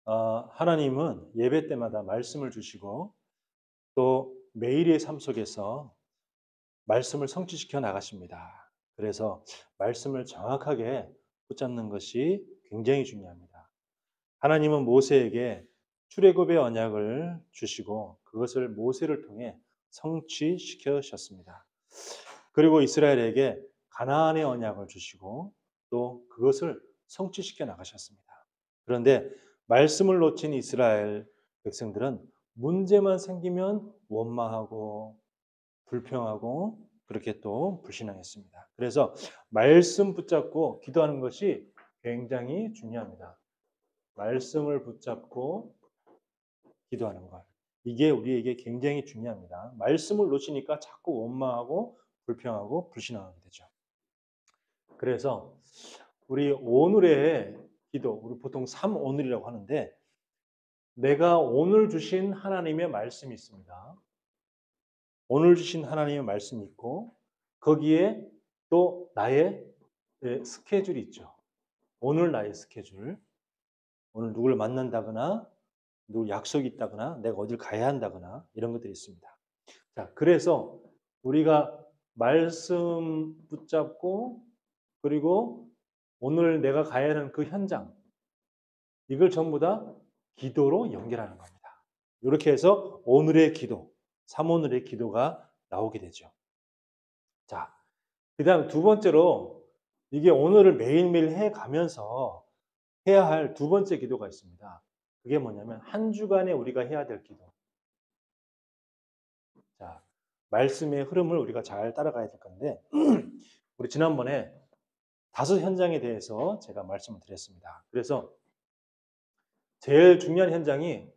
하나님은 예배 때마다 말씀을 주시고 또 매일의 삶 속에서 말씀을 성취시켜 나가십니다. 그래서 말씀을 정확하게 붙잡는 것이 굉장히 중요합니다. 하나님은 모세에게 출애굽의 언약을 주시고 그것을 모세를 통해 성취시켜셨습니다. 그리고 이스라엘에게 가나안의 언약을 주시고 또 그것을 성취시켜 나가셨습니다. 그런데 말씀을 놓친 이스라엘 백성들은 문제만 생기면 원망하고 불평하고 그렇게 또 불신앙했습니다. 그래서 말씀 붙잡고 기도하는 것이 굉장히 중요합니다. 말씀을 붙잡고 기도하는 것. 이게 우리에게 굉장히 중요합니다. 말씀을 놓치니까 자꾸 원망하고 불평하고 불신앙하게 되죠. 그래서 우리 오늘의 기도, 우리 보통 3오늘이라고 하는데 내가 오늘 주신 하나님의 말씀이 있습니다. 오늘 주신 하나님의 말씀이 있고 거기에 또 나의 스케줄이 있죠. 오늘 나의 스케줄. 오늘 누구를 만난다거나 누구 약속이 있다거나 내가 어딜 가야 한다거나 이런 것들이 있습니다. 자, 그래서 우리가 말씀 붙잡고 그리고 오늘 내가 가야 하는 그 현장 이걸 전부 다 기도로 연결하는 겁니다. 이렇게 해서 오늘의 기도, 3오늘의 기도가 나오게 되죠. 자, 그다음 두 번째로 이게 오늘을 매일매일 해 가면서 해야 할 두 번째 기도가 있습니다. 그게 뭐냐면 한 주간에 우리가 해야 될 기도. 자, 말씀의 흐름을 우리가 잘 따라가야 될 건데 우리 지난번에 5현장에 대해서 제가 말씀을 드렸습니다. 그래서 제일 중요한 현장이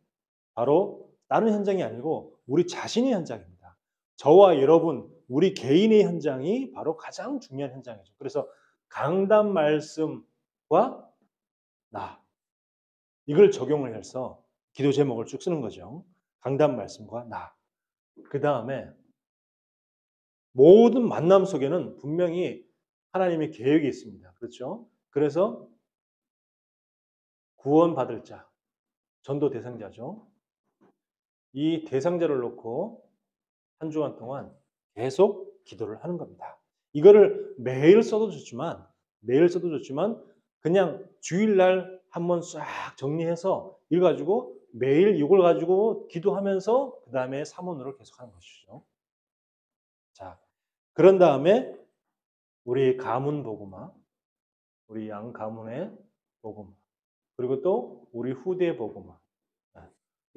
바로 다른 현장이 아니고 우리 자신의 현장입니다. 저와 여러분, 우리 개인의 현장이 바로 가장 중요한 현장이죠. 그래서 강단 말씀과 나 이걸 적용을 해서 기도 제목을 쭉 쓰는 거죠. 강단 말씀과 나. 그다음에 모든 만남 속에는 분명히 하나님의 계획이 있습니다. 그렇죠? 그래서 구원받을 자, 전도 대상자죠. 이 대상자를 놓고 한 주간 동안 계속 기도를 하는 겁니다. 이거를 매일 써도 좋지만 그냥 주일날 한번 싹 정리해서 이걸 가지고 매일 이걸 가지고 기도하면서 그 다음에 사문으로 계속하는 것이죠. 자, 그런 다음에 우리 가문 복음화, 우리 양 가문의 복음화, 그리고 또 우리 후대 복음화.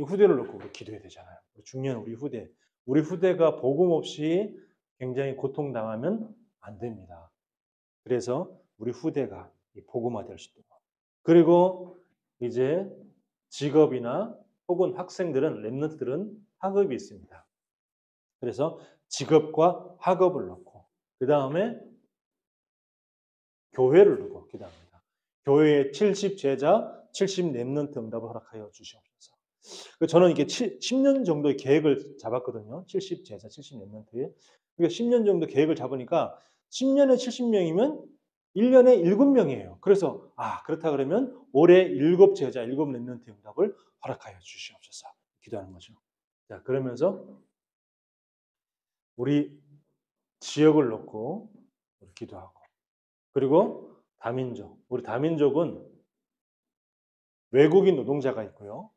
이 후대를 놓고 우리 기도해야 되잖아요. 중요한 우리 후대. 우리 후대가 복음 없이 굉장히 고통당하면 안 됩니다. 그래서 우리 후대가 복음화 될 수 있도록. 그리고 이제 직업이나 혹은 학생들은 랩런트들은 학업이 있습니다. 그래서 직업과 학업을 놓고 그 다음에 교회를 두고 기도합니다. 교회의 70 제자, 70 랩런트 응답을 허락하여 주시옵소서. 저는 이게 10년 정도의 계획을 잡았거든요. 70 제자, 70 랩런트에. 그러니까 10년 정도 계획을 잡으니까 10년에 70명이면 1년에 7명이에요. 그래서 그렇다 그러면 올해 7 제자, 7 랩런트 응답을 허락하여 주시옵소서. 기도하는 거죠. 자, 그러면서 우리 지역을 놓고 기도하고 그리고 다민족. 우리 다민족은 외국인 노동자가 있고요.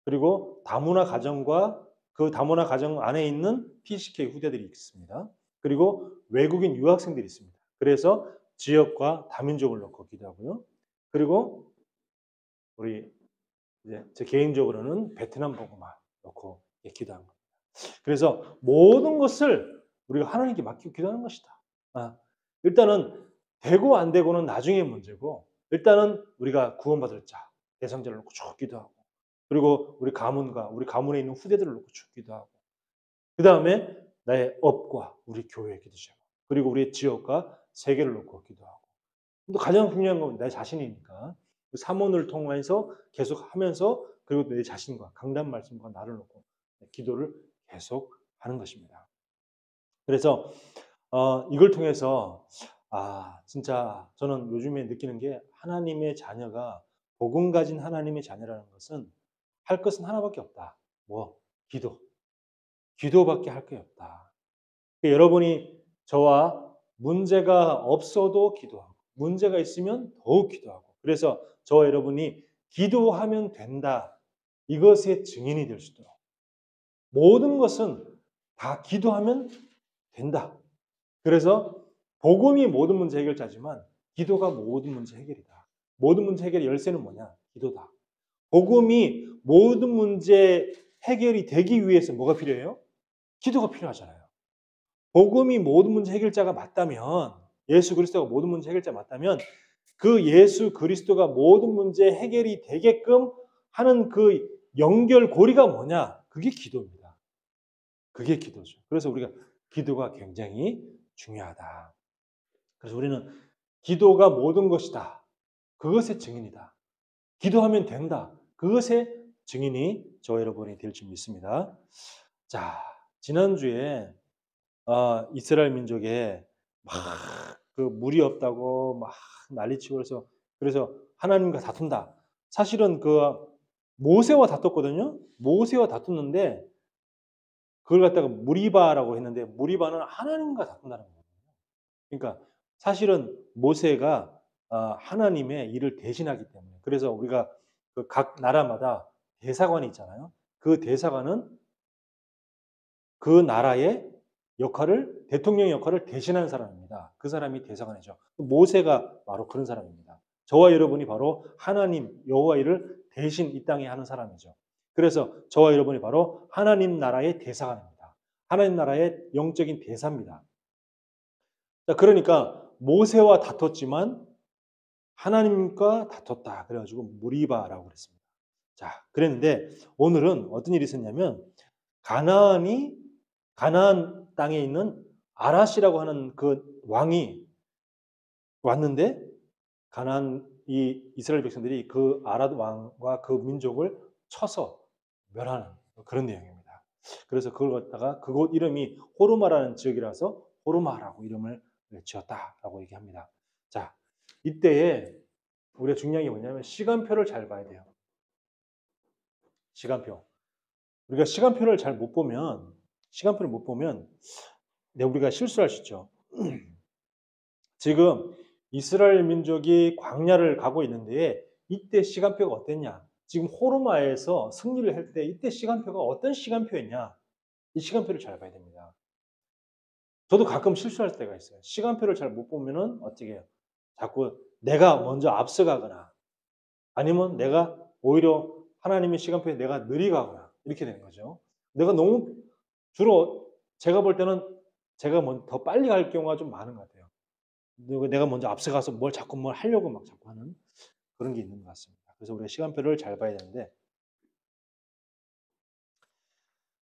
그리고 다문화 가정과 그 다문화 가정 안에 있는 PCK 후대들이 있습니다. 그리고 외국인 유학생들이 있습니다. 그래서 지역과 다민족을 놓고 기도하고요. 그리고 우리 이제 제 개인적으로는 베트남 복음화 놓고 기도한 겁니다. 그래서 모든 것을 우리가 하나님께 맡기고 기도하는 것이다. 일단은 되고 안 되고는 나중에 문제고 일단은 우리가 구원받을 자, 대상자를 놓고 쭉 기도하고 그리고 우리 가문과 우리 가문에 있는 후대들을 놓고 쭉 기도하고 그다음에 나의 업과 우리 교회 기도 제목 그리고 우리 지역과 세계를 놓고 기도하고 또 가장 중요한 건 내 자신이니까 그 삼원을 통해서 계속하면서 그리고 내 자신과 강단 말씀과 나를 놓고 기도를 계속 하는 것입니다. 그래서 이걸 통해서 진짜 저는 요즘에 느끼는 게 하나님의 자녀가 복음 가진 하나님의 자녀라는 것은 할 것은 하나밖에 없다. 뭐 기도. 기도밖에 할 게 없다. 여러분이 저와 문제가 없어도 기도하고 문제가 있으면 더욱 기도하고 그래서 저와 여러분이 기도하면 된다. 이것의 증인이 될 수 있도록 모든 것은 다 기도하면 된다. 그래서 복음이 모든 문제 해결자지만 기도가 모든 문제 해결이다. 모든 문제 해결의 열쇠는 뭐냐? 기도다. 복음이 모든 문제 해결이 되기 위해서 뭐가 필요해요? 기도가 필요하잖아요. 복음이 모든 문제 해결자가 맞다면 예수 그리스도가 모든 문제 해결자 맞다면 그 예수 그리스도가 모든 문제 해결이 되게끔 하는 그 연결고리가 뭐냐? 그게 기도입니다. 그게 기도죠. 그래서 우리가 기도가 굉장히 중요하다. 그래서 우리는 기도가 모든 것이다. 그것의 증인이다. 기도하면 된다. 그것의 증인이 저 여러분이 될 줄 믿습니다. 자, 지난주에 이스라엘 민족에 막 그 물이 없다고 막 난리치고 그래서 하나님과 다툰다. 사실은 그 모세와 다퉜거든요. 모세와 다퉜는데 그걸 갖다가 무리바라고 했는데 무리바는 하나님과 다툰다는 거예요. 그러니까 사실은 모세가 하나님의 일을 대신하기 때문에 그래서 우리가 그 각 나라마다 대사관이 있잖아요. 그 대사관은 그 나라의 역할을 대통령 역할을 대신하는 사람입니다. 그 사람이 대사관이죠. 모세가 바로 그런 사람입니다. 저와 여러분이 바로 하나님 여호와 일을 대신 이 땅에 하는 사람이죠. 그래서 저와 여러분이 바로 하나님 나라의 대사관입니다. 하나님 나라의 영적인 대사입니다. 자, 그러니까 모세와 다퉜지만 하나님과 다퉜다. 그래가지고 무리바라고 그랬습니다. 자, 그랬는데 오늘은 어떤 일이 있었냐면 가나안 땅에 있는 아라시라고 하는 그 왕이 왔는데 가나안 이 이스라엘 백성들이 그 아랏 왕과 그 민족을 쳐서 멸하는 그런 내용입니다. 그래서 그걸 갖다가 그곳 이름이 호르마라는 지역이라서 호르마라고 이름을 지었다라고 얘기합니다. 자, 이때에 우리가 중요한 게 뭐냐면 시간표를 잘 봐야 돼요. 시간표. 우리가 시간표를 잘 못 보면 시간표를 못 보면 우리가 실수할 수 있죠. 지금 이스라엘 민족이 광야를 가고 있는데 이때 시간표가 어땠냐? 지금 호르마에서 승리를 할 때 이때 시간표가 어떤 시간표였냐? 이 시간표를 잘 봐야 됩니다. 저도 가끔 실수할 때가 있어요. 시간표를 잘 못 보면은 어떻게 해요? 자꾸 내가 먼저 앞서가거나 아니면 내가 오히려 하나님의 시간표에 내가 느리가거나 이렇게 되는 거죠. 내가 너무 주로 제가 볼 때는 제가 더 빨리 갈 경우가 좀 많은 것 같아요. 내가 먼저 앞서가서 자꾸 뭘 하려고 막 자꾸 하는 그런 게 있는 것 같습니다. 그래서 우리가 시간표를 잘 봐야 되는데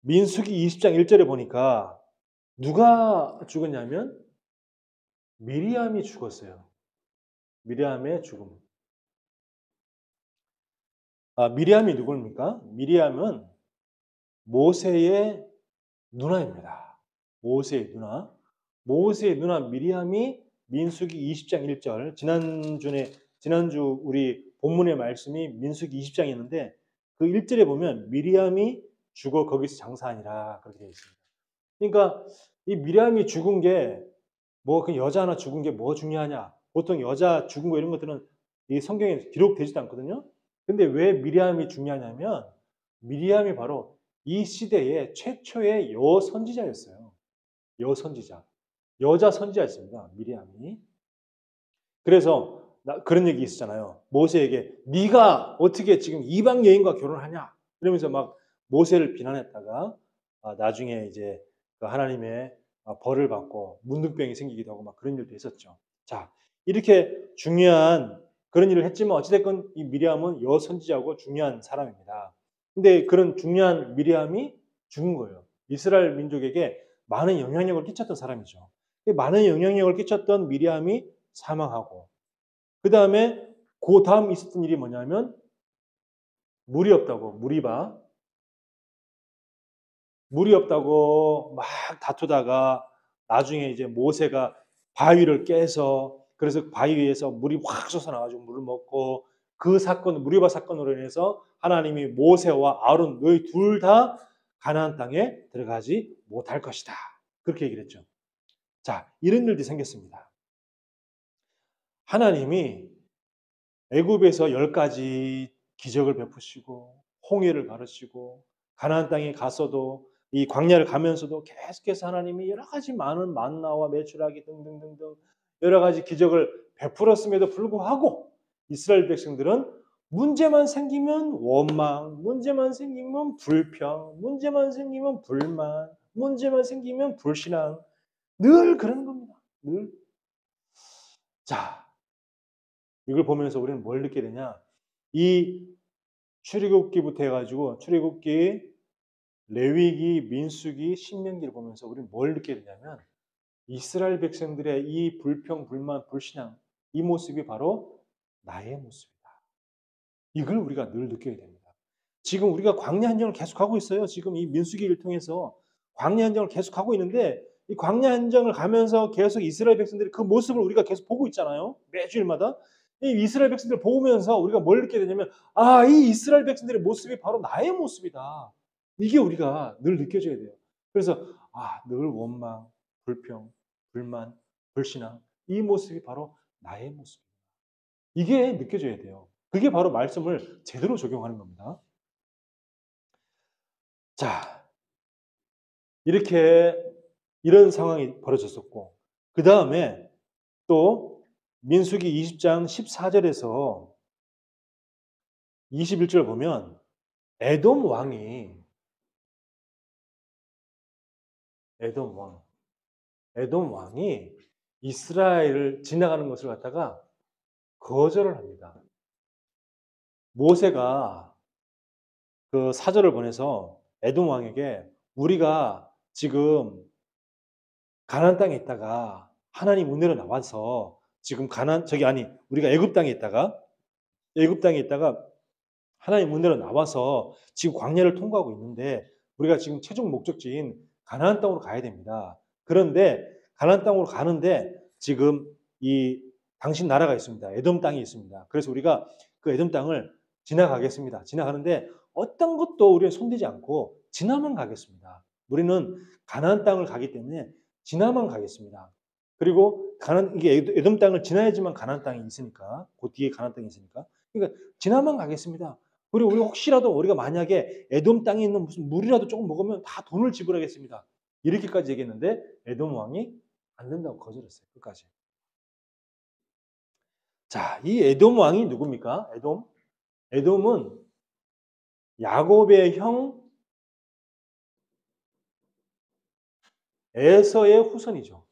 민수기 20장 1절에 보니까 누가 죽었냐면 미리암이 죽었어요. 미리암의 죽음. 미리암이 누굽니까? 미리암은 모세의 누나입니다. 모세의 누나. 모세의 누나 미리암이 민수기 20장 1절 지난주 우리 본문의 말씀이 민수기 20장이었는데 그 1절에 보면 미리암이 죽어 거기서 장사하니라 그렇게 되어 있습니다. 그러니까 이 미리암이 죽은 게 그 여자 하나 죽은 게 뭐 중요하냐? 보통 여자 죽은 거 이런 것들은 이 성경에 기록되지도 않거든요. 근데 왜 미리암이 중요하냐면 미리암이 바로 이 시대의 최초의 여선지자였어요. 여선지자. 여자 선지자였습니다. 미리암이. 그래서 그런 얘기 있었잖아요. 모세에게 네가 어떻게 지금 이방 여인과 결혼하냐? 이러면서 막 모세를 비난했다가 나중에 이제 하나님의 벌을 받고 문둥병이 생기기도 하고 막 그런 일도 있었죠. 자, 이렇게 중요한 그런 일을 했지만 어찌됐건 이 미리암은 여선지자고 중요한 사람입니다. 근데 그런 중요한 미리암이 죽은 거예요. 이스라엘 민족에게 많은 영향력을 끼쳤던 사람이죠. 많은 영향력을 끼쳤던 미리암이 사망하고 그 다음에 그 다음 있었던 일이 뭐냐면 물이 없다고 물이 없다고 막 다투다가 나중에 이제 모세가 바위를 깨서 그래서 바위에서 물이 확 솟아나가지고 물을 먹고 그 사건, 무리바 사건으로 인해서 하나님이 모세와 아론 너희 둘 다 가나안 땅에 들어가지 못할 것이다. 그렇게 얘기를 했죠. 자, 이런 일들이 생겼습니다. 하나님이 애굽에서 10가지 기적을 베푸시고 홍해를 가르시고 가나안 땅에 가서도 이 광야를 가면서도 계속해서 하나님이 여러 가지 많은 만나와 메추라기 등등등등 여러 가지 기적을 베풀었음에도 불구하고 이스라엘 백성들은 문제만 생기면 원망, 문제만 생기면 불평, 문제만 생기면 불만, 문제만 생기면 불신앙 늘 그러는 겁니다. 늘. 자, 이걸 보면서 우리는 뭘 느끼게 되냐? 이 출애굽기부터 해가지고 출애굽기, 레위기, 민수기, 신명기를 보면서 우리는 뭘 느끼게 되냐면 이스라엘 백성들의 이 불평, 불만, 불신앙 이 모습이 바로 나의 모습이다. 이걸 우리가 늘 느껴야 됩니다. 지금 우리가 광야 한정을 계속하고 있어요. 지금 이 민수기를 통해서 광야 한정을 계속하고 있는데 이 광야 한정을 가면서 계속 이스라엘 백성들이 그 모습을 우리가 계속 보고 있잖아요. 매주일마다. 이 이스라엘 백성들을 보면서 우리가 뭘 느끼게 되냐면 아, 이 이스라엘 백성들의 모습이 바로 나의 모습이다. 이게 우리가 늘 느껴져야 돼요. 그래서 아, 늘 원망, 불평, 불만, 불신앙 이 모습이 바로 나의 모습이다. 이게 느껴져야 돼요. 그게 바로 말씀을 제대로 적용하는 겁니다. 자, 이렇게 이런 상황이 벌어졌었고 그 다음에 또 민수기 20장 14절에서 21절 보면 에돔 왕이 에돔 왕 에돔 왕이 이스라엘을 지나가는 것을 갖다가 거절을 합니다. 모세가 그 사절을 보내서 에돔 왕에게 우리가 지금 가나안 땅에 있다가 하나님 은혜로 나와서 지금 우리가 애굽 땅에 있다가 하나님 은혜로 나와서 지금 광야를 통과하고 있는데 우리가 지금 최종 목적지인 가나안 땅으로 가야 됩니다. 그런데 가나안 땅으로 가는데 지금 이 당신 나라가 있습니다. 에돔 땅이 있습니다. 그래서 우리가 그 에돔 땅을 지나가겠습니다. 지나가는데 어떤 것도 우리는 손대지 않고 지나만 가겠습니다. 우리는 가나안 땅을 가기 때문에 지나만 가겠습니다. 그리고 이게 에돔 땅을 지나야지만 가나안 땅이 있으니까 그 뒤에 가나안 땅이 있으니까 그러니까 지나만 가겠습니다. 그리고 우리 혹시라도 우리가 만약에 에돔 땅에 있는 무슨 물이라도 조금 먹으면 다 돈을 지불하겠습니다. 이렇게까지 얘기했는데 에돔 왕이 안 된다고 거절했어요. 끝까지. 자, 이 에돔 왕이 누굽니까? 에돔은 야곱의 형 에서의 후손이죠.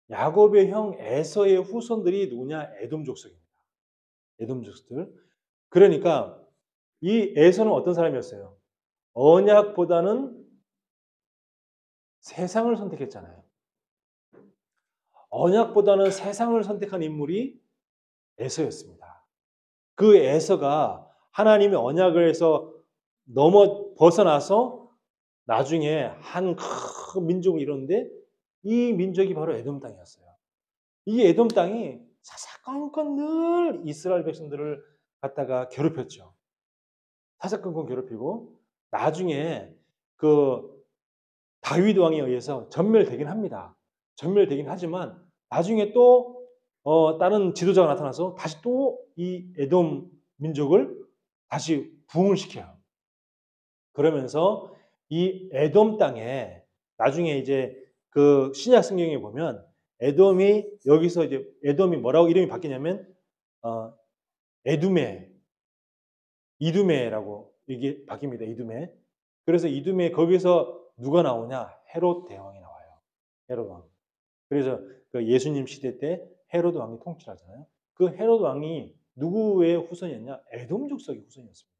야곱의 형 에서의 후손들이 누구냐? 에돔 족속입니다. 에돔 족속들. 그러니까 이 에서는 어떤 사람이었어요? 언약보다는 세상을 선택했잖아요. 언약보다는 세상을 선택한 인물이 에서였습니다. 그 에서가 하나님의 언약을 해서 벗어나서 나중에 한 큰 민족을 이뤘는데 이 민족이 바로 에돔 땅이었어요. 이 에돔 땅이 사사건건 늘 이스라엘 백성들을 갖다가 괴롭혔죠. 사사건건 괴롭히고 나중에 그 다윗 왕에 의해서 전멸되긴 합니다. 전멸되긴 하지만 나중에 또 다른 지도자가 나타나서 다시 또 이 에돔 민족을 다시 부흥을 시켜요. 그러면서 이 에돔 땅에 나중에 이제 그 신약 성경에 보면 에돔이 여기서 이제 에돔이 뭐라고 이름이 바뀌냐면 어, 에두메, 이두메라고 이게 바뀝니다. 이두메. 그래서 이두메 거기서 누가 나오냐? 헤롯 대왕이 나와요. 헤롯 왕. 그래서 그 예수님 시대 때 헤롯 왕이 통치하잖아요. 그 헤롯 왕이 누구의 후손이었냐? 에돔 족속의 후손이었습니다.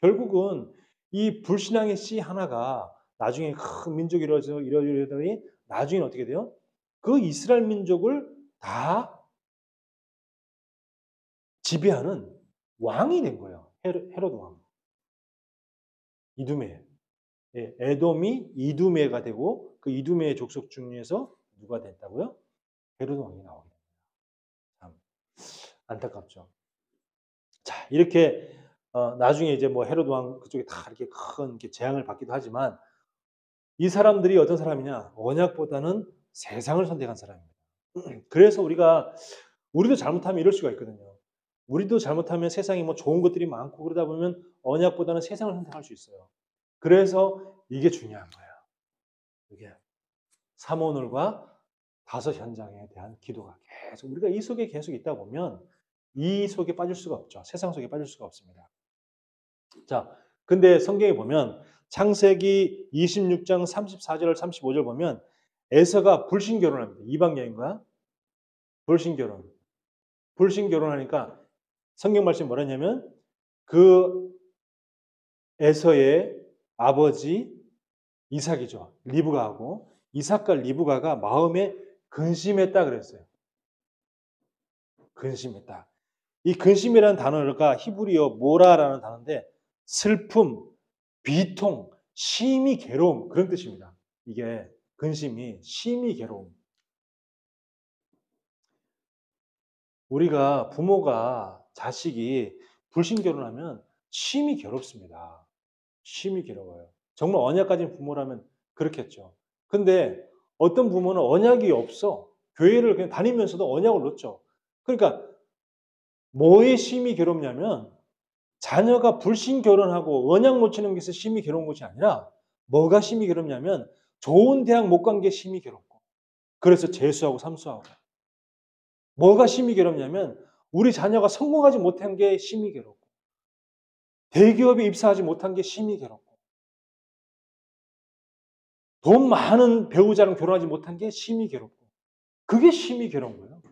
결국은 이 불신앙의 씨 하나가 나중에 큰 민족이 이루어지더니 나중에는 어떻게 돼요? 그 이스라엘 민족을 다 지배하는 왕이 된 거예요. 헤롯 왕. 이두메. 예, 에돔이 이두메가 되고 그 이두메의 족속 중에서 누가 됐다고요? 헤롯 왕이 나오게 됩니다. 참 안타깝죠. 자, 이렇게 나중에 이제 뭐 헤로드 왕 그쪽에 다 이렇게 큰 이렇게 재앙을 받기도 하지만 이 사람들이 어떤 사람이냐? 언약보다는 세상을 선택한 사람입니다. 그래서 우리도 잘못하면 이럴 수가 있거든요. 우리도 잘못하면 세상에 뭐 좋은 것들이 많고 그러다 보면 언약보다는 세상을 선택할 수 있어요. 그래서 이게 중요한 거예요. 이게 삼오늘과 다섯 현장에 대한 기도가 계속 우리가 이 속에 계속 있다 보면 이 속에 빠질 수가 없죠. 세상 속에 빠질 수가 없습니다. 자, 근데 성경에 보면 창세기 26장 34절 35절 보면 에서가 불신 결혼합니다. 이방 여인과 불신 결혼. 불신 결혼하니까 성경 말씀이 뭐라냐면 그 에서의 아버지 이삭이죠. 리브가하고 이삭과 리브가가 마음에 근심했다 그랬어요. 근심했다. 이 근심이라는 단어가 히브리어 모라라는 단어인데 슬픔, 비통, 심히 괴로움 그런 뜻입니다. 이게 근심이 심히 괴로움. 우리가 부모가 자식이 불신 결혼하면 심히 괴롭습니다. 심히 괴로워요. 정말 언약 가진 부모라면 그렇겠죠. 근데 어떤 부모는 언약이 없어. 교회를 그냥 다니면서도 언약을 놓죠. 그러니까 뭐에 심히 괴롭냐면 자녀가 불신 결혼하고 언약 놓치는 것에 심히 괴로운 것이 아니라 뭐가 심히 괴롭냐면 좋은 대학 못 간 게 심히 괴롭고 그래서 재수하고 삼수하고 뭐가 심히 괴롭냐면 우리 자녀가 성공하지 못한 게 심히 괴롭고 대기업에 입사하지 못한 게 심히 괴롭고 돈 많은 배우자랑 결혼하지 못한 게 심히 괴롭고 그게 심히 괴로운 거예요.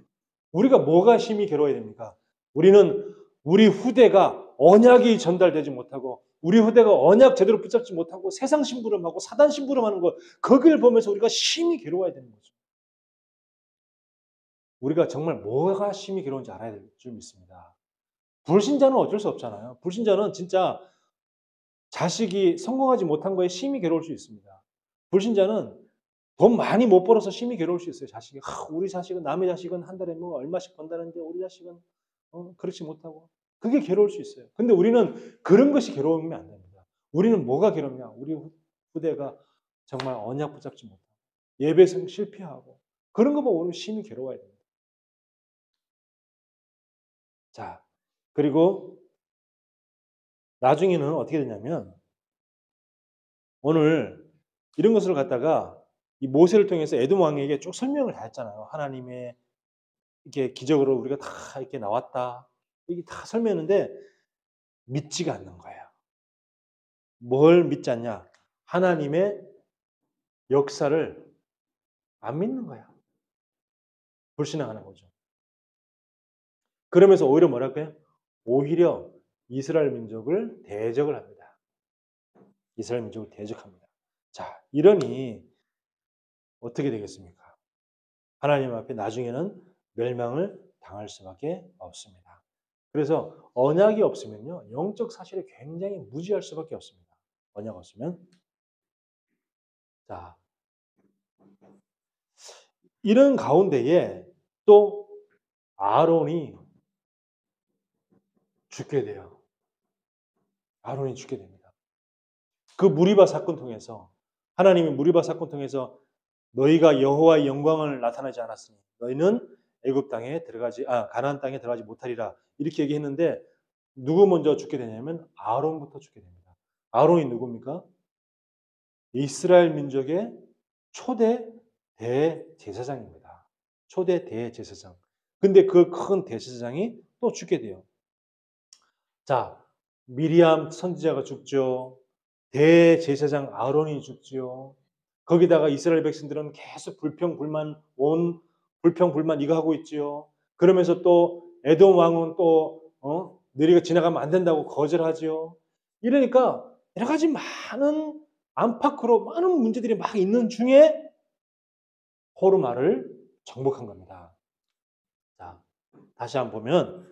우리가 뭐가 심히 괴로워야 됩니까? 우리는 우리 후대가 언약이 전달되지 못하고 우리 후대가 언약 제대로 붙잡지 못하고 세상 심부름하고 사단 심부름하는 것 거기를 보면서 우리가 심히 괴로워야 되는 거죠. 우리가 정말 뭐가 심히 괴로운지 알아야 될 줄 믿습니다. 불신자는 어쩔 수 없잖아요. 불신자는 진짜 자식이 성공하지 못한 거에 심히 괴로울 수 있습니다. 불신자는 돈 많이 못 벌어서 심히 괴로울 수 있어요. 자식이 우리 자식은 남의 자식은 한 달에 뭐 얼마씩 번다는데 우리 자식은 그렇지 못하고 그게 괴로울 수 있어요. 근데 우리는 그런 것이 괴로우면 안 됩니다. 우리는 뭐가 괴롭냐? 우리 후대가 정말 언약 붙잡지 못하고 예배성 실패하고 그런 거 보고 우리는 심히 괴로워야 됩니다. 자, 그리고 나중에는 어떻게 되냐면 오늘 이런 것을 갖다가 이 모세를 통해서 에돔 왕에게 쭉 설명을 다 했잖아요. 하나님의 이게 기적으로 우리가 다 이렇게 나왔다. 이게 다 설명했는데 믿지가 않는 거예요. 뭘 믿지 않냐? 하나님의 역사를 안 믿는 거야. 불신앙하는 거죠. 그러면서 오히려 뭐랄까요? 오히려 이스라엘 민족을 대적을 합니다. 이스라엘 민족을 대적합니다. 자, 이러니 어떻게 되겠습니까? 하나님 앞에 나중에는 멸망을 당할 수밖에 없습니다. 그래서 언약이 없으면요. 영적 사실에 굉장히 무지할 수밖에 없습니다. 언약 없으면. 자, 이런 가운데에 또 아론이 죽게 돼요. 아론이 죽게 됩니다. 그 무리바 사건 통해서 하나님이 무리바 사건 통해서 너희가 여호와의 영광을 나타나지 않았으니 너희는 애굽 땅에 가나안 땅에 들어가지 못하리라 이렇게 얘기했는데 누구 먼저 죽게 되냐면 아론부터 죽게 됩니다. 아론이 누굽니까? 이스라엘 민족의 초대 대제사장입니다. 초대 대제사장. 근데 그 큰 대제사장이 또 죽게 돼요. 자, 미리암 선지자가 죽죠. 대제사장 아론이 죽죠. 거기다가 이스라엘 백성들은 계속 불평불만 이거 하고 있지요. 그러면서 또 에돔 왕은 또 너희가 지나가면 안 된다고 거절하지요. 이러니까 여러 가지 많은 안팎으로 많은 문제들이 막 있는 중에 호르마를 정복한 겁니다. 자, 다시 한번 보면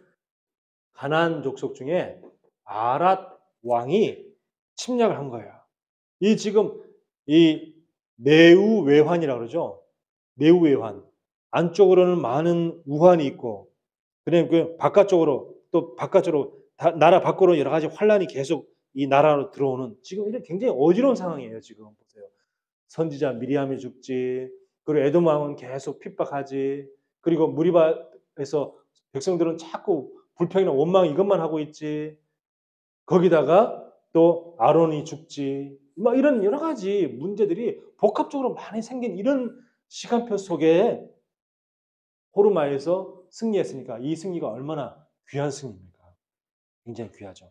가나안 족속 중에 아랏 왕이 침략을 한 거예요. 이 지금 이 내우외환이라고 그러죠. 내우외환. 안쪽으로는 많은 우환이 있고 그다음에 그 바깥쪽으로 나라 밖으로 여러 가지 환란이 계속 이 나라로 들어오는 지금 이런 굉장히 어지러운 상황이에요. 지금 보세요. 선지자 미리암이 죽지. 그리고 에돔 왕은 계속 핍박하지. 그리고 무리바에서 백성들은 자꾸 불평이나 원망 이것만 하고 있지. 거기다가 또 아론이 죽지. 막 이런 여러 가지 문제들이 복합적으로 많이 생긴 이런 시간표 속에 호르마에서 승리했으니까 이 승리가 얼마나 귀한 승리입니까? 굉장히 귀하죠.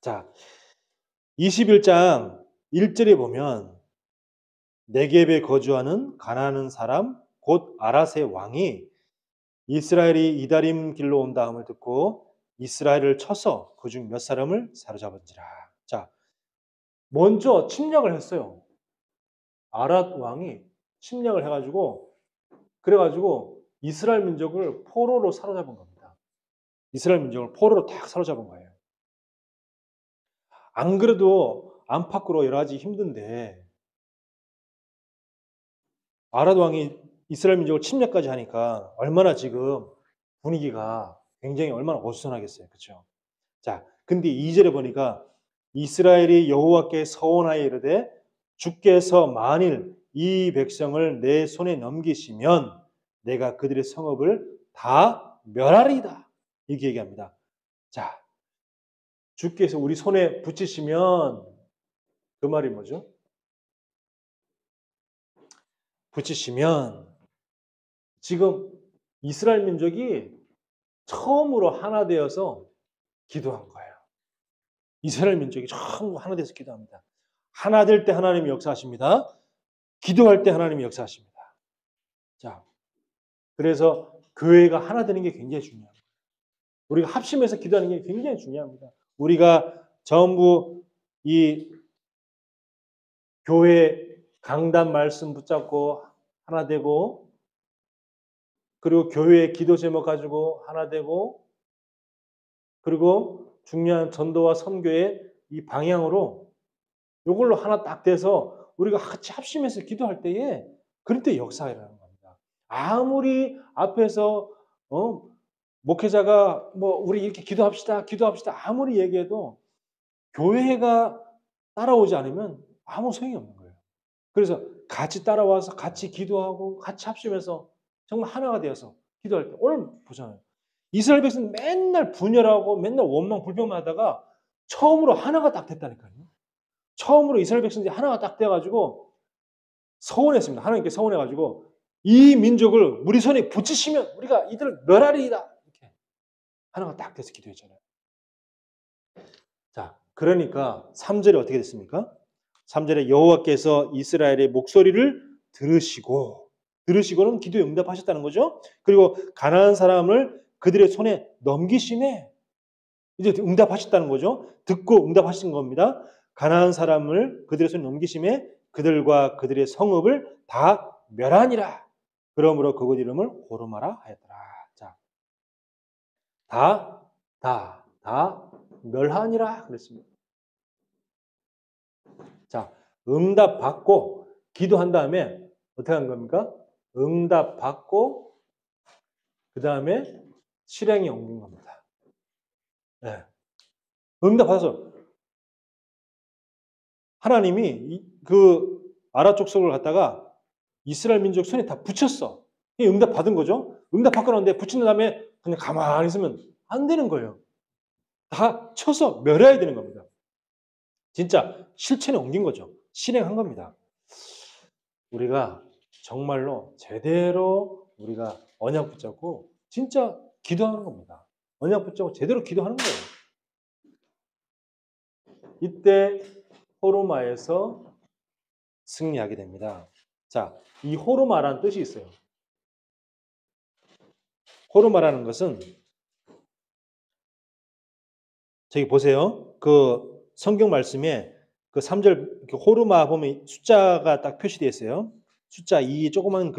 자, 21장 1절에 보면 네겝에 거주하는 가나안 사람 곧 아랏의 왕이 이스라엘이 이다림 길로 온다함을 듣고 이스라엘을 쳐서 그중 몇 사람을 사로잡은지라. 자, 먼저 침략을 했어요. 아랏 왕이 침략을 해가지고 그래가지고 이스라엘 민족을 포로로 사로잡은 겁니다. 이스라엘 민족을 포로로 딱 사로잡은 거예요. 안 그래도 안팎으로 여러 가지 힘든데 아랏 왕이 이스라엘 민족을 침략까지 하니까 얼마나 지금 분위기가 굉장히 얼마나 어수선하겠어요. 그렇죠? 자, 근데 2절에 보니까 이스라엘이 여호와께 서원하여 이르되 주께서 만일 이 백성을 내 손에 넘기시면 내가 그들의 성읍을 다 멸하리이다. 이렇게 얘기합니다. 자, 주께서 우리 손에 붙이시면 그 말이 뭐죠? 붙이시면 지금 이스라엘 민족이 처음으로 하나 되어서 기도한 거예요. 이스라엘 민족이 처음 하나 돼서 기도합니다. 하나 될 때 하나님이 역사하십니다. 기도할 때 하나님이 역사하십니다. 자, 그래서 교회가 하나 되는 게 굉장히 중요합니다. 우리가 합심해서 기도하는 게 굉장히 중요합니다. 우리가 전부 이 교회 강단 말씀 붙잡고 하나 되고 그리고 교회의 기도 제목 가지고 하나 되고 그리고 중요한 전도와 선교의 이 방향으로 이걸로 하나 딱 돼서 우리가 같이 합심해서 기도할 때에 그럴 때 역사가 일어나는 겁니다. 아무리 앞에서 목회자가 뭐 우리 이렇게 기도합시다 아무리 얘기해도 교회가 따라오지 않으면 아무 소용이 없는 거예요. 그래서 같이 따라와서 같이 기도하고 같이 합심해서 정말 하나가 되어서 기도할 때 오늘 보잖아요. 이스라엘 백성 맨날 분열하고 맨날 원망 불평만 하다가 처음으로 하나가 딱 됐다니까요. 처음으로 이스라엘 백성들이 하나가 딱 돼가지고 서원했습니다. 하나님께 서원해가지고 이 민족을 우리 손에 붙이시면 우리가 이들을 멸하리이다. 이렇게 하나가 딱 돼서 기도했잖아요. 자, 그러니까 3절에 어떻게 됐습니까? 3절에 여호와께서 이스라엘의 목소리를 들으시고는 기도에 응답하셨다는 거죠. 그리고 가나안 사람을 그들의 손에 넘기심에 이제 응답하셨다는 거죠. 듣고 응답하신 겁니다. 가나안 사람을 그들의 손에 넘기심에 그들과 그들의 성읍을 다 멸하니라. 그러므로 그곳 이름을 호르마라 하였더라. 자, 다 멸하니라 그랬습니다. 자, 응답 받고 기도한 다음에 어떻게 한 겁니까? 응답 받고 그 다음에 실행에 옮긴 겁니다. 네. 응답 받아서 하나님이 그 아라 족속을 갖다가 이스라엘 민족 손에 다 붙였어. 응답 받은 거죠. 응답 받고 나는데 붙인 다음에 그냥 가만히 있으면 안 되는 거예요. 다 쳐서 멸해야 되는 겁니다. 진짜 실천에 옮긴 거죠. 실행한 겁니다. 우리가 정말로 제대로 우리가 언약 붙잡고 진짜 기도하는 겁니다. 언약 붙잡고 제대로 기도하는 거예요. 이때 호르마에서 승리하게 됩니다. 자, 이 호르마라는 뜻이 있어요. 호르마라는 것은 저기 보세요. 그 성경 말씀에 그 3절 호르마 보면 숫자가 딱 표시되어 있어요. 숫자 2 조그만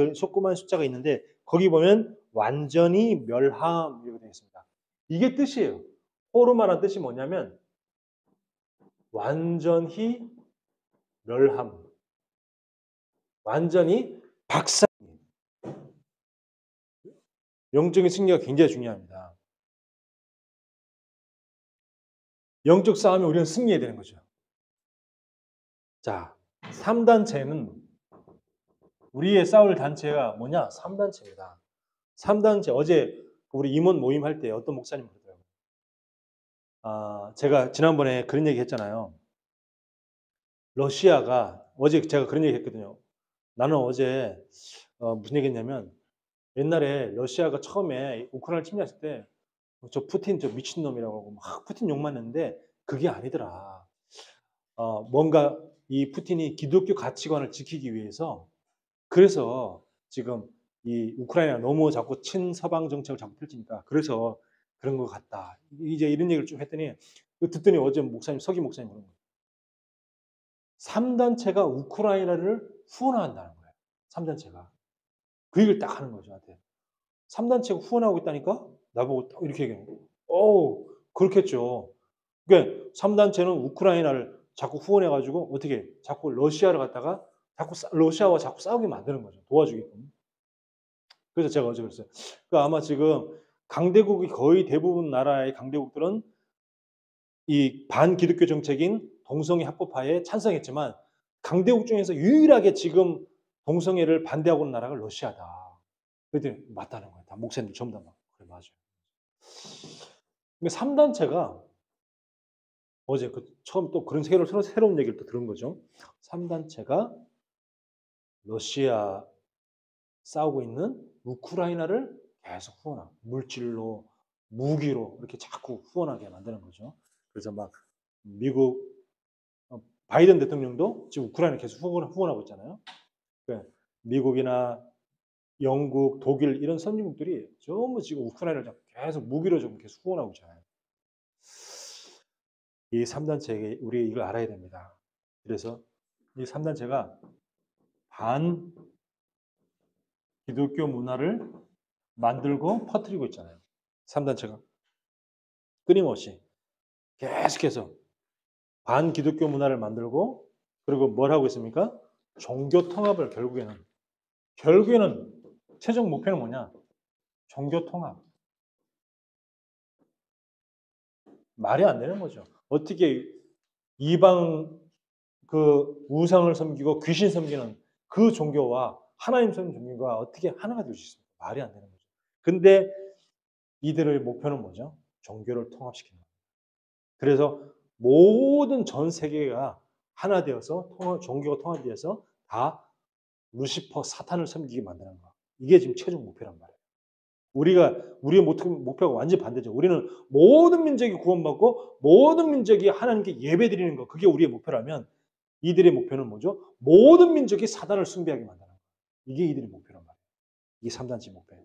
숫자가 있는데 거기 보면 완전히 멸함 이렇게 되어 있습니다. 이게 뜻이에요. 호르마라는 뜻이 뭐냐면 완전히 멸함. 완전히 박살. 영적인 승리가 굉장히 중요합니다. 영적 싸움에 우리는 승리해야 되는 거죠. 자, 3단체는 우리의 싸울 단체가 뭐냐? 3단체입니다. 3단체. 어제 우리 임원 모임 할 때 어떤 목사님 그러더라고요. 제가 지난번에 그런 얘기 했잖아요. 러시아가 어제 제가 그런 얘기 했거든요. 나는 어제 무슨 얘기 했냐면 옛날에 러시아가 처음에 우크라이나를 침략했을 때 저 푸틴 저 미친놈이라고 하고 막 푸틴 욕만 했는데 그게 아니더라. 뭔가 이 푸틴이 기독교 가치관을 지키기 위해서 그래서 지금 이 우크라이나가 너무 자꾸 친서방 정책을 자꾸 펼치니까 그래서 그런 것 같다. 이제 이런 얘기를 쭉 했더니 듣더니 어제 목사님 서기 목사님 그런 거예요. 3단체가 우크라이나를 후원한다는 거예요. 3단체가. 그 얘기를 딱 하는 거죠, 저한테. 3단체가 후원하고 있다니까? 나보고 딱 이렇게 얘기하는 거예요. 그렇겠죠. 그러니까 3단체는 우크라이나를 자꾸 후원해 가지고 어떻게 자꾸 러시아를 갖다가 러시아와 자꾸 싸우게 만드는 거죠. 도와주게끔. 그래서 제가 어제 그랬어요. 그러니까 아마 지금 강대국이 거의 대부분 나라의 강대국들은 이 반기독교 정책인 동성애 합법화에 찬성했지만 강대국 중에서 유일하게 지금 동성애를 반대하고 있는 나라가 러시아다. 그랬더니 맞다는 거예요. 다 목사님들 전부 다 막 그래 맞아요. 근데 3단체가 어제 처음 또 그런 새로운 얘기를 또 들은 거죠. 3단체가 러시아 싸우고 있는 우크라이나를 계속 후원하고 물질로 무기로 이렇게 자꾸 후원하게 만드는 거죠. 그래서 막 미국 바이든 대통령도 지금 우크라이나 계속 후원하고 있잖아요. 그러니까 미국이나 영국, 독일 이런 선진국들이 전부 지금 우크라이나를 계속 무기로 좀 계속 후원하고 있잖아요. 이 3단체에게 우리 이걸 알아야 됩니다. 그래서 이 3단체가 반 기독교 문화를 만들고 퍼뜨리고 있잖아요. 3단체가 끊임없이 계속해서 반기독교 문화를 만들고 그리고 뭘 하고 있습니까? 종교 통합을 결국에는 최종 목표는 뭐냐? 종교 통합. 말이 안 되는 거죠. 어떻게 이방 그 우상을 섬기고 귀신 섬기는 그 종교와 하나님 섬기는 종교가 어떻게 하나가 될 수 있습니까? 말이 안 되는 거죠. 근데 이들의 목표는 뭐죠? 종교를 통합시키는 거예요. 그래서 모든 전 세계가 하나 되어서 종교가 통합되어서 다 루시퍼 사탄을 섬기게 만드는 거. 이게 지금 최종 목표란 말이에요. 우리의 목표가 완전히 반대죠. 우리는 모든 민족이 구원받고 모든 민족이 하나님께 예배드리는 거. 그게 우리의 목표라면 이들의 목표는 뭐죠? 모든 민족이 사단을 숭배하게 만드는 거. 이게 이들의 목표란 말이에요. 이게 3단체 목표예요.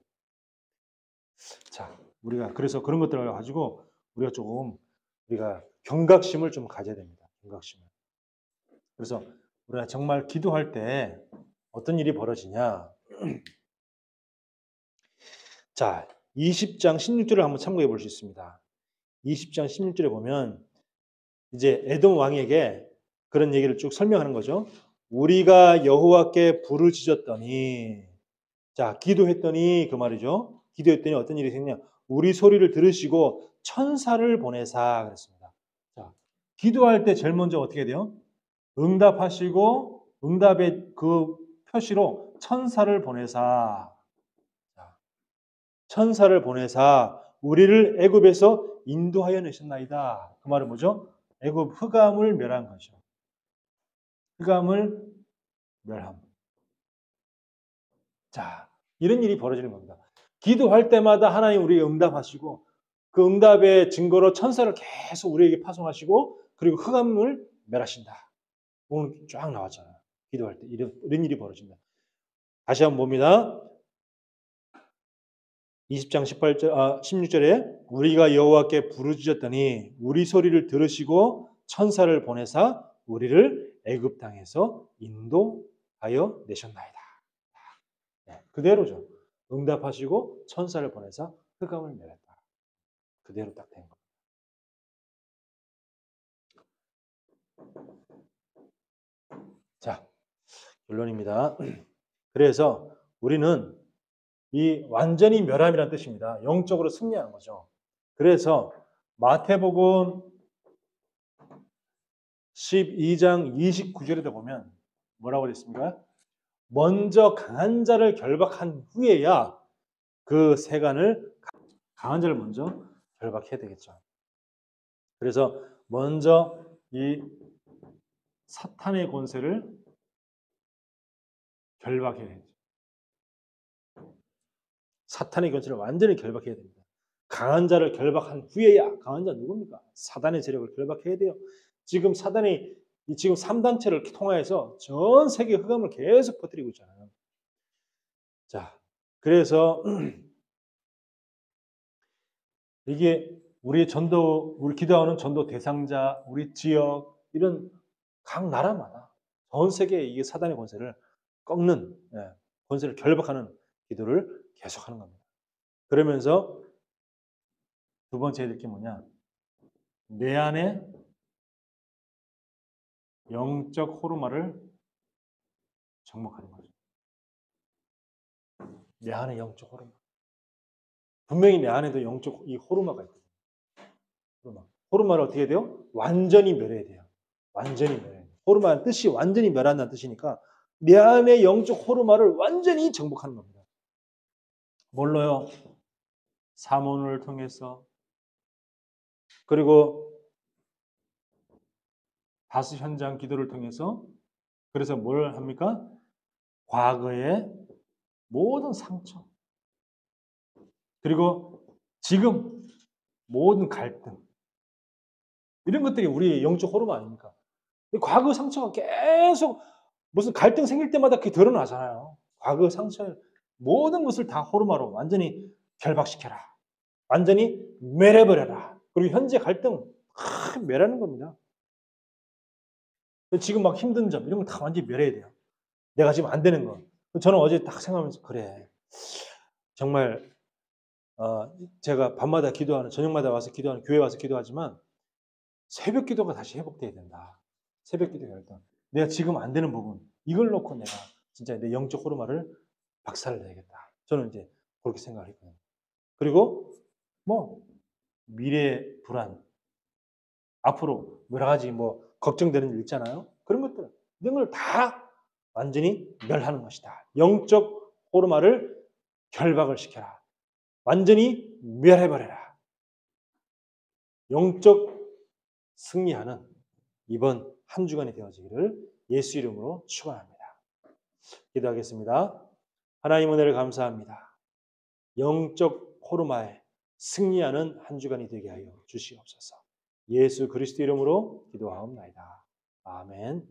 자, 우리가 그래서 그런 것들을 가지고 우리가 경각심을 좀 가져야 됩니다. 경각심을. 그래서 우리가 정말 기도할 때 어떤 일이 벌어지냐? 자, 20장 16절을 한번 참고해 볼 수 있습니다. 20장 16절에 보면 이제 에돔 왕에게 그런 얘기를 쭉 설명하는 거죠. 우리가 여호와께 부르짖었더니 자, 기도했더니 그 말이죠. 기도했더니 어떤 일이 생기냐? 우리 소리를 들으시고 천사를 보내사 그랬습니다. 자, 기도할 때 제일 먼저 어떻게 돼요? 응답하시고 응답의 그 표시로 천사를 보내사. 자, 천사를 보내사 우리를 애굽에서 인도하여 내셨나이다. 그 말은 뭐죠? 애굽 흑암을 멸한 거죠. 흑암을 멸함. 자, 이런 일이 벌어지는 겁니다. 기도할 때마다 하나님 우리에게 응답하시고 그 응답의 증거로 천사를 계속 우리에게 파송하시고 그리고 흑암을 멸하신다. 오늘 쫙 나왔잖아요. 기도할 때 이런 일이 벌어진다. 다시 한번 봅니다. 20장 16절에 우리가 여호와께 부르짖었더니 우리 소리를 들으시고 천사를 보내사 우리를 애굽 땅에서 인도하여 내셨나이다. 네, 그대로죠. 응답하시고 천사를 보내사 흑암을 멸했다. 그대로 딱 된 겁니다. 자, 결론입니다. 그래서 우리는 이 완전히 멸함이라는 뜻입니다. 영적으로 승리하는 거죠. 그래서 마태복음 12장 29절에다 보면 뭐라고 됐습니까? 먼저 강한 자를 결박한 후에야 그 세간을 강한 자를 먼저 결박해야 되겠죠. 그래서 먼저 이 사탄의 권세를 결박해야 되죠. 사탄의 권세를 완전히 결박해야 됩니다. 강한 자를 결박한 후에야 강한 자 누굽니까? 사단의 세력을 결박해야 돼요. 지금 사단이 지금 3단체를 통하여서 전 세계 흑암을 계속 퍼뜨리고 있잖아요. 자, 그래서 이게 우리 기도하는 전도 대상자, 우리 지역 이런 각 나라마다 전 세계에 이게 사단의 권세를 꺾는 권세를 결박하는 기도를 계속하는 겁니다. 그러면서 두 번째 해야 될 게 뭐냐? 내 안에 영적 호르마를 정복하는 거죠. 내 안에 영적 호르마. 분명히 내 안에도 영적 이 호르마가 있거든요. 호르마를 어떻게 해야 돼요? 완전히 멸해야 돼요. 완전히 멸해야 돼요. 호르마의 뜻이 완전히 멸한다는 뜻이니까 내 안에 영적 호르마를 완전히 정복하는 겁니다. 뭘로요? 사모를 통해서 그리고 다스 현장 기도를 통해서 그래서 뭘 합니까? 과거의 모든 상처 그리고 지금 모든 갈등 이런 것들이 우리의 영적 호르몬 아닙니까? 과거 상처가 계속 무슨 갈등 생길 때마다 그게 드러나잖아요. 과거 상처 모든 것을 다 호르몬으로 완전히 결박시켜라. 완전히 멸해버려라. 그리고 현재 갈등 멸하는 겁니다. 지금 막 힘든 점 이런 거 다 완전히 멸해야 돼요. 내가 지금 안 되는 거. 저는 어제 딱 생각하면서 그래. 정말 제가 밤마다 기도하는 저녁마다 와서 기도하는 교회 와서 기도하지만 새벽 기도가 다시 회복돼야 된다. 새벽 기도가 일단 내가 지금 안 되는 부분 이걸 놓고 내가 진짜 내 영적 호르몬을 박살을 내야겠다. 저는 이제 그렇게 생각을 했거든요. 그리고 뭐 미래 불안 앞으로 여러 가지 뭐 걱정되는 일 있잖아요. 그런 것들 이런 걸 다 완전히 멸하는 것이다. 영적 호르몬을 결박을 시켜라. 완전히 멸해버려라. 영적 승리하는 이번 한 주간이 되어지기를 예수 이름으로 축원합니다. 기도하겠습니다. 하나님 은혜를 감사합니다. 영적 호르마에 승리하는 한 주간이 되게 하여 주시옵소서. 예수 그리스도 이름으로 기도하옵나이다. 아멘.